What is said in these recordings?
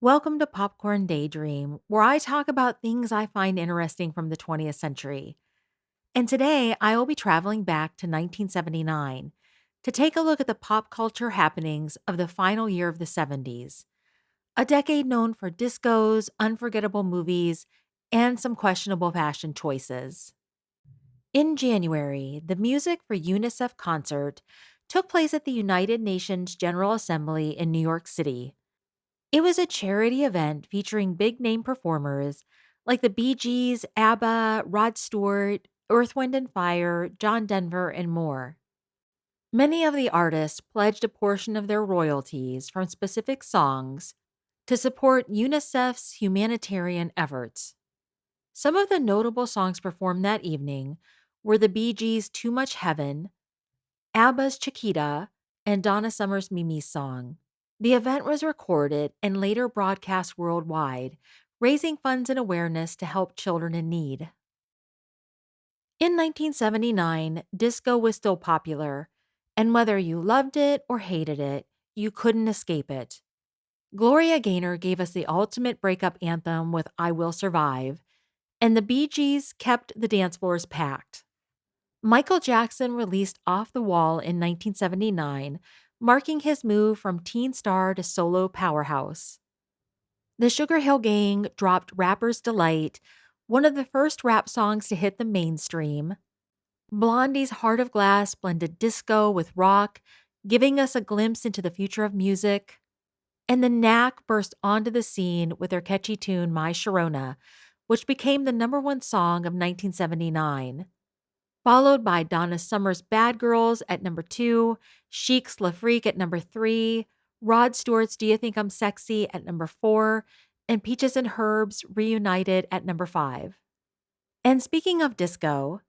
Welcome to Popcorn Daydream, where I talk about things I find interesting from the 20th century. And today I will be traveling back to 1979 to take a look at the pop culture happenings of the final year of the 70s, a decade known for discos, unforgettable movies, and some questionable fashion choices. In January, the music for UNICEF concert took place at the United Nations General Assembly in New York City. It was a charity event featuring big name performers like the Bee Gees, ABBA, Rod Stewart, Earth, Wind and Fire, John Denver, and more. Many of the artists pledged a portion of their royalties from specific songs to support UNICEF's humanitarian efforts. Some of the notable songs performed that evening were the Bee Gees' Too Much Heaven, ABBA's Chiquita, and Donna Summer's Mimi's song. The event was recorded and later broadcast worldwide, raising funds and awareness to help children in need. In 1979, disco was still popular, and whether you loved it or hated it, you couldn't escape it. Gloria Gaynor gave us the ultimate breakup anthem with I Will Survive, and the Bee Gees kept the dance floors packed. Michael Jackson released Off the Wall in 1979, marking his move from teen star to solo powerhouse. The Sugar Hill Gang dropped Rapper's Delight, one of the first rap songs to hit the mainstream. Blondie's Heart of Glass blended disco with rock, giving us a glimpse into the future of music. And the Knack burst onto the scene with their catchy tune My Sharona, which became the number one song of 1979. Followed by Donna Summer's Bad Girls at number 2, Chic's La Freak at number 3, Rod Stewart's Do You Think I'm Sexy at number 4, and Peaches and Herb's Reunited at number 5. And speaking of disco,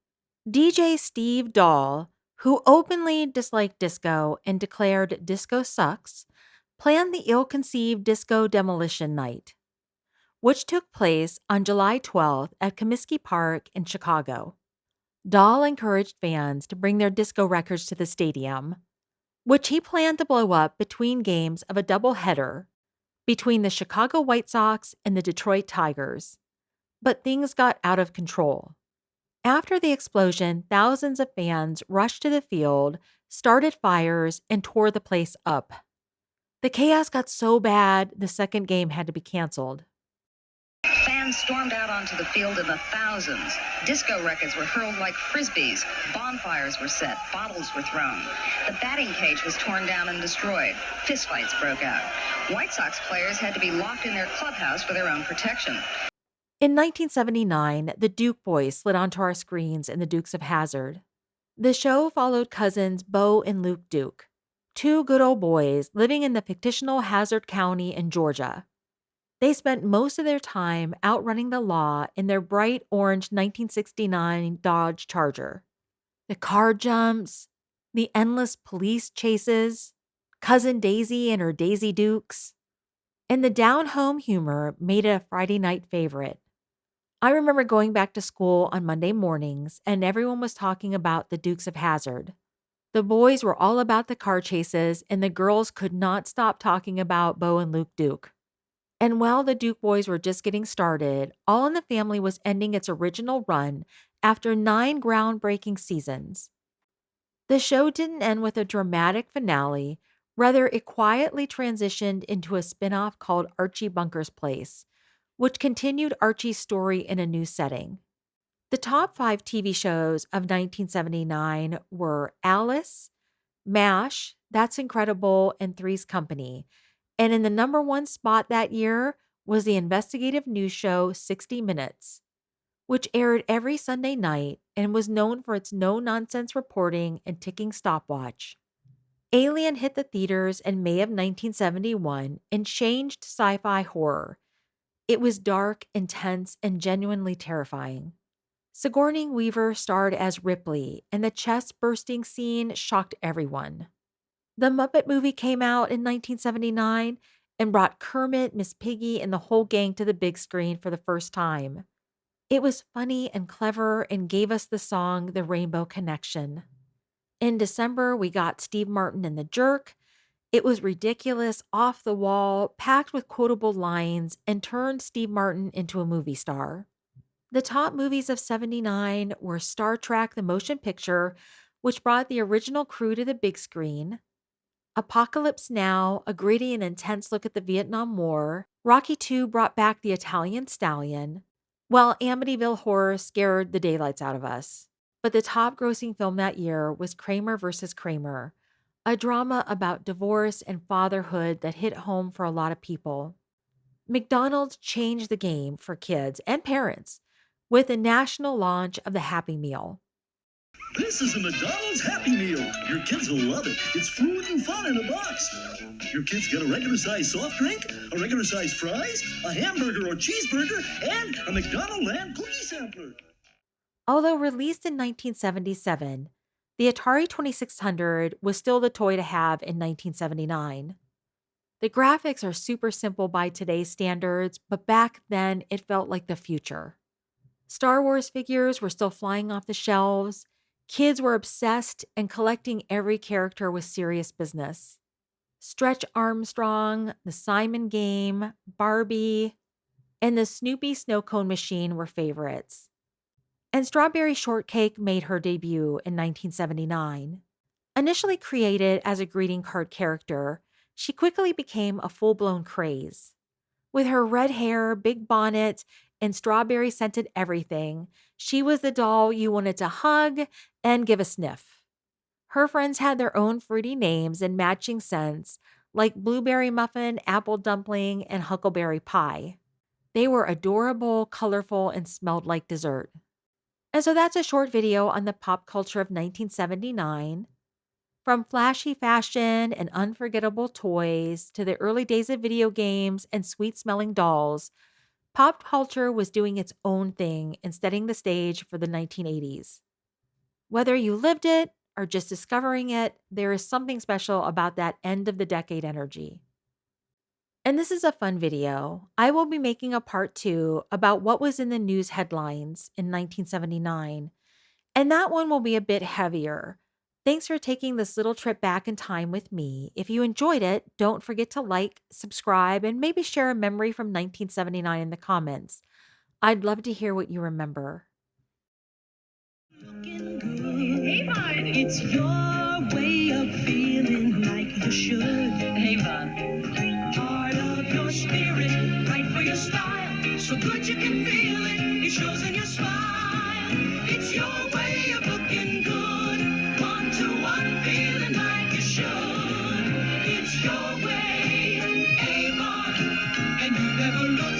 DJ Steve Dahl, who openly disliked disco and declared disco sucks, planned the ill-conceived Disco Demolition Night, which took place on July 12th at Comiskey Park in Chicago. Dahl encouraged fans to bring their disco records to the stadium, which he planned to blow up between games of a doubleheader between the Chicago White Sox and the Detroit Tigers. But things got out of control. After the explosion, thousands of fans rushed to the field, started fires, and tore the place up. The chaos got so bad, the second game had to be canceled. Fans stormed out onto the field in the thousands. Disco records were hurled like frisbees. Bonfires were set. Bottles were thrown. The batting cage was torn down and destroyed. Fistfights broke out. White Sox players had to be locked in their clubhouse for their own protection. In 1979, the Duke Boys slid onto our screens in The Dukes of Hazzard. The show followed cousins Bo and Luke Duke, two good old boys living in the fictional Hazard County in Georgia. They spent most of their time outrunning the law in their bright orange 1969 Dodge Charger. The car jumps, the endless police chases, Cousin Daisy and her Daisy Dukes, and the down home humor made it a Friday night favorite. I remember going back to school on Monday mornings and everyone was talking about the Dukes of Hazzard. The boys were all about the car chases and the girls could not stop talking about Bo and Luke Duke. And while the Duke boys were just getting started, All in the Family was ending its original run after 9 groundbreaking seasons. The show didn't end with a dramatic finale, rather, it quietly transitioned into a spin-off called Archie Bunker's Place, which continued Archie's story in a new setting. The top 5 TV shows of 1979 were Alice, MASH, That's Incredible, and Three's Company. And in the number one spot that year was the investigative news show 60 Minutes, which aired every Sunday night and was known for its no nonsense reporting and ticking stopwatch. Alien hit the theaters in May of 1971 and changed sci fi horror. It was dark, intense, and genuinely terrifying. Sigourney Weaver starred as Ripley, and the chest bursting scene shocked everyone. The Muppet movie came out in 1979 and brought Kermit, Miss Piggy, and the whole gang to the big screen for the first time. It was funny and clever and gave us the song The Rainbow Connection. In December, we got Steve Martin and the Jerk. It was ridiculous, off the wall, packed with quotable lines, and turned Steve Martin into a movie star. The top movies of 79 were Star Trek the Motion Picture, which brought the original crew to the big screen, Apocalypse Now, a gritty and intense look at the Vietnam War, Rocky II brought back the Italian Stallion, while Amityville Horror scared the daylights out of us. But the top grossing film that year was Kramer versus Kramer, a drama about divorce and fatherhood that hit home for a lot of people. McDonald's changed the game for kids and parents with the national launch of the Happy Meal. This is a McDonald's Happy Meal. Your kids will love it. It's food and fun in a box. Your kids get a regular size soft drink, a regular size fries, a hamburger or cheeseburger, and a McDonald's Land cookie sampler. Although released in 1977, the Atari 2600 was still the toy to have in 1979. The graphics are super simple by today's standards, but back then it felt like the future. Star Wars figures were still flying off the shelves. Kids were obsessed, and collecting every character was serious business. Stretch Armstrong, the Simon Game, Barbie, and the Snoopy Snow Cone Machine were favorites. And Strawberry Shortcake made her debut in 1979. Initially created as a greeting card character, she quickly became a full-blown craze. With her red hair, big bonnet, and strawberry scented everything, she was the doll you wanted to hug and give a sniff. Her friends had their own fruity names and matching scents, like blueberry muffin, apple dumpling, and huckleberry pie. They were adorable, colorful, and smelled like dessert. And so that's a short video on the pop culture of 1979. From flashy fashion and unforgettable toys to the early days of video games and sweet smelling dolls, pop culture was doing its own thing and setting the stage for the 1980s. Whether you lived it or just discovering it, there is something special about that end of the decade energy. And this is a fun video. I will be making a part 2 about what was in the news headlines in 1979, and that one will be a bit heavier. Thanks for taking this little trip back in time with me. If you enjoyed it, don't forget to like, subscribe, and maybe share a memory from 1979 in the comments. I'd love to hear what you remember. Hey, Vaughn. It's your way of feeling like you should. Hey, Vaughn. Part of your spirit, right for your style. So good you can feel it. It shows in your smile. It's your way of looking good. 1-to-1 feeling like you should. It's your way, Avon. And you never look